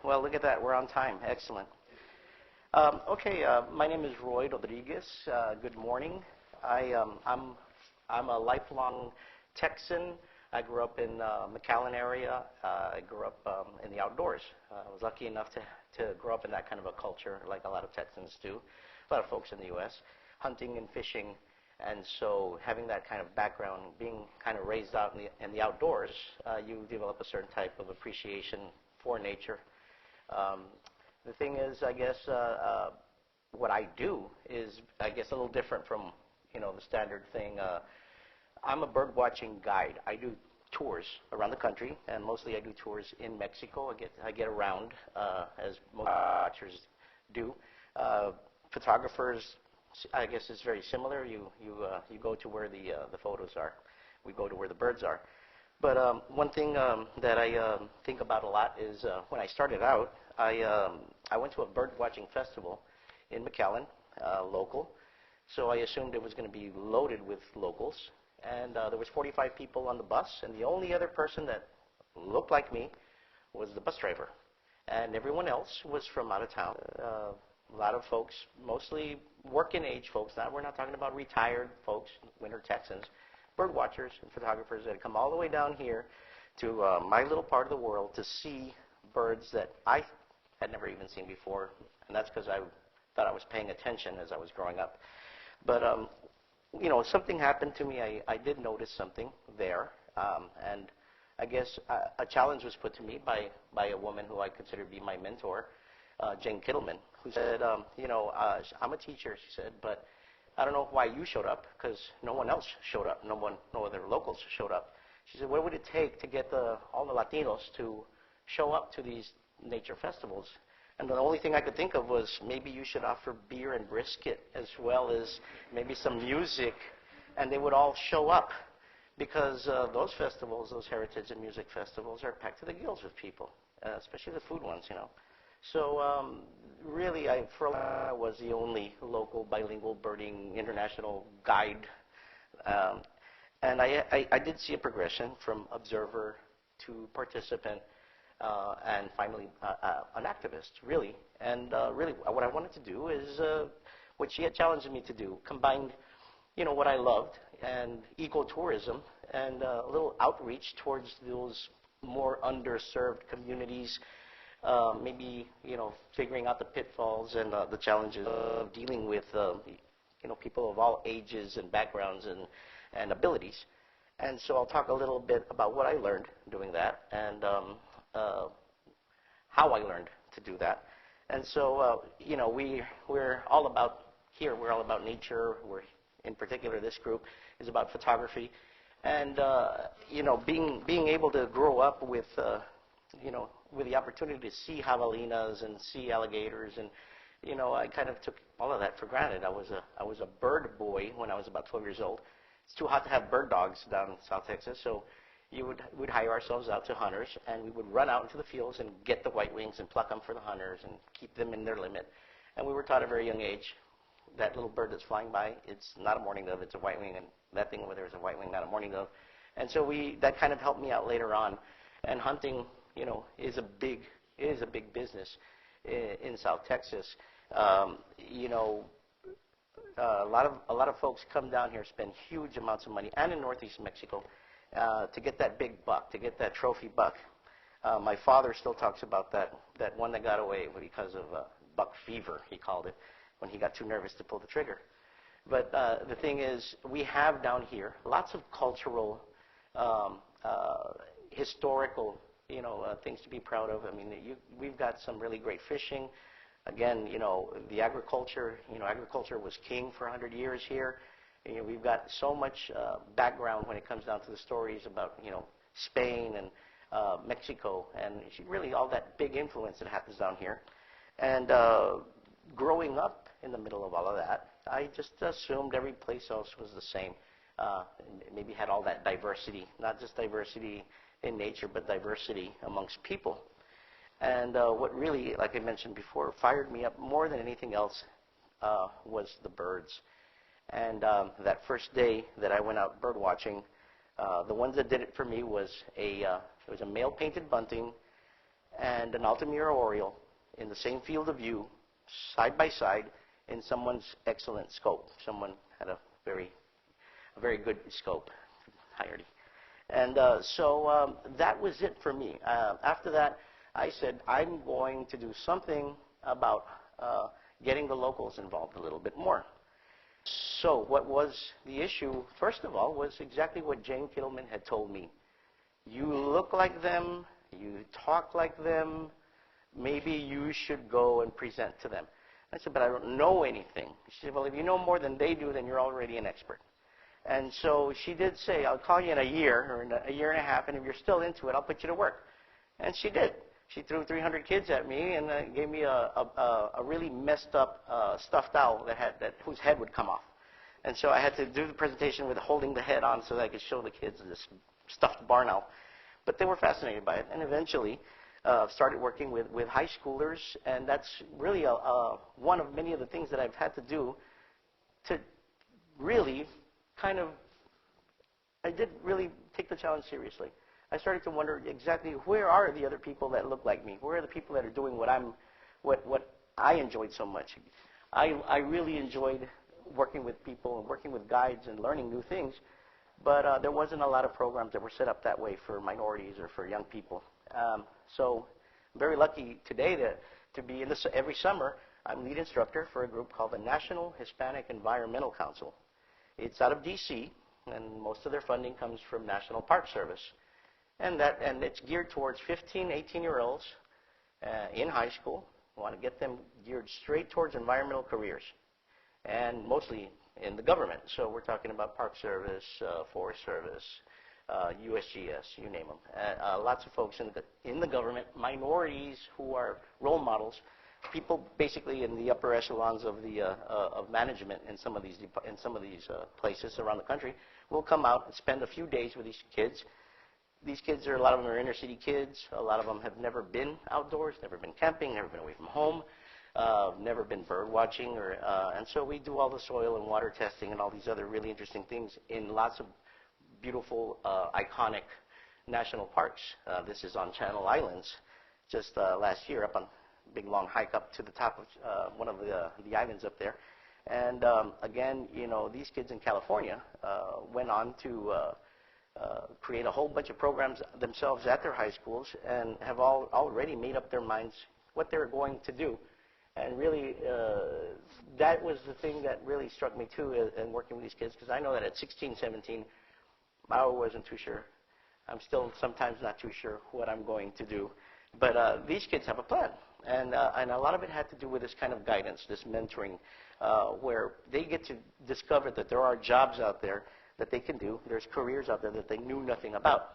Well, look at that. We're on time. Excellent. My name is Roy Rodriguez. Good morning. I'm a lifelong Texan. I grew up in McAllen area. I grew up in the outdoors. I was lucky enough to grow up in that kind of a culture, like a lot of Texans do, a lot of folks in the U.S., hunting and fishing. And so having that kind of background, being kind of raised out in the outdoors, you develop a certain type of appreciation for nature. The thing is, I guess, what I do is, I guess, a little different from, the standard thing. I'm a bird watching guide. I do tours around the country, and mostly I do tours in Mexico. I get around, as most watchers do. Photographers, I guess, is very similar. You go to where the photos are. We go to where the birds are. But one thing that I think about a lot is when I started out, I went to a bird watching festival in McAllen, local. So I assumed it was going to be loaded with locals. And there was 45 people on the bus, and the only other person that looked like me was the bus driver. And everyone else was from out of town. A lot of folks, mostly working age folks. We're not talking about retired folks, winter Texans, bird watchers and photographers that had come all the way down here to my little part of the world to see birds that I had never even seen before. And that's because I thought I was paying attention as I was growing up. But, something happened to me. I did notice something there. And I guess a challenge was put to me by a woman who I consider to be my mentor, Jane Kittleman, who said, I'm a teacher, she said, but I don't know why you showed up, because no one else showed up. No other locals showed up. She said, what would it take to get all the Latinos to show up to these nature festivals? And the only thing I could think of was maybe you should offer beer and brisket as well as maybe some music, and they would all show up, because those festivals, those heritage and music festivals, are packed to the gills with people, especially the food ones, So really, I was the only local bilingual birding international guide. And I did see a progression from observer to participant and finally an activist, really. And really, what I wanted to do is what she had challenged me to do, combined, what I loved, and ecotourism, and a little outreach towards those more underserved communities. Maybe, figuring out the pitfalls and the challenges of dealing with, people of all ages and backgrounds and abilities. And so I'll talk a little bit about what I learned doing that and how I learned to do that. And so, we're all about, here we're all about nature. In particular, this group is about photography. And, being able to grow up with, with the opportunity to see javelinas and see alligators, and I kind of took all of that for granted. I was a bird boy when I was about 12 years old. It's too hot to have bird dogs down in South Texas, so we'd hire ourselves out to hunters, and we would run out into the fields and get the white wings and pluck them for the hunters and keep them in their limit. And we were taught at a very young age, that little bird that's flying by, it's not a mourning dove, it's a white wing, and that thing over there is a white wing, not a mourning dove. And so that kind of helped me out later on. And hunting, is a big business in South Texas. A lot of folks come down here, spend huge amounts of money, and in Northeast Mexico, to get that big buck, to get that trophy buck. My father still talks about that one that got away because of buck fever, he called it, when he got too nervous to pull the trigger. But the thing is, we have down here lots of cultural, historical, things to be proud of. I mean, we've got some really great fishing. Again, the agriculture, agriculture was king for 100 years here. We've got so much background when it comes down to the stories about, Spain and Mexico, and really all that big influence that happens down here. And growing up in the middle of all of that, I just assumed every place else was the same. Maybe had all that diversity, not just diversity in nature, but diversity amongst people. And what really, like I mentioned before, fired me up more than anything else was the birds. And that first day that I went out bird watching, the ones that did it for me was it was a male painted bunting and an Altamira Oriole in the same field of view, side by side, in someone's excellent scope. Someone had a very good scope, higher. And so that was it for me. After that, I said, I'm going to do something about getting the locals involved a little bit more. So what was the issue, first of all, was exactly what Jane Kittleman had told me. You look like them, you talk like them, maybe you should go and present to them. I said, but I don't know anything. She said, well, if you know more than they do, then you're already an expert. And so she did say, I'll call you in a year or in a year and a half, and if you're still into it, I'll put you to work. And she did. She threw 300 kids at me and gave me a really messed up stuffed owl whose head would come off. And so I had to do the presentation with holding the head on so that I could show the kids this stuffed barn owl. But they were fascinated by it, and eventually started working with high schoolers, and that's really one of many of the things that I've had to do to really I did really take the challenge seriously. I started to wonder exactly where are the other people that look like me? Where are the people that are doing what I enjoyed so much? I really enjoyed working with people and working with guides and learning new things, but there wasn't a lot of programs that were set up that way for minorities or for young people. So I'm very lucky today to be in this. Every summer, I'm lead instructor for a group called the National Hispanic Environmental Council. It's out of D.C., and most of their funding comes from National Park Service. And it's geared towards 15, 18-year-olds in high school. We want to get them geared straight towards environmental careers, and mostly in the government. So we're talking about Park Service, Forest Service, USGS, you name them. Lots of folks in the government, minorities who are role models, people basically in the upper echelons of management in some of these places around the country will come out and spend a few days with these kids. These kids a lot of them are inner city kids. A lot of them have never been outdoors, never been camping, never been away from home, never been bird watching, and so we do all the soil and water testing and all these other really interesting things in lots of beautiful, iconic national parks. This is on Channel Islands, just last year, up on a big long hike up to the top of one of the islands up there. And again, these kids in California went on to create a whole bunch of programs themselves at their high schools and have already made up their minds what they're going to do. And really, that was the thing that really struck me too in working with these kids, because I know that at 16, 17, I wasn't too sure. I'm still sometimes not too sure what I'm going to do. But these kids have a plan. And a lot of it had to do with this kind of guidance, this mentoring, where they get to discover that there are jobs out there that they can do. There's careers out there that they knew nothing about.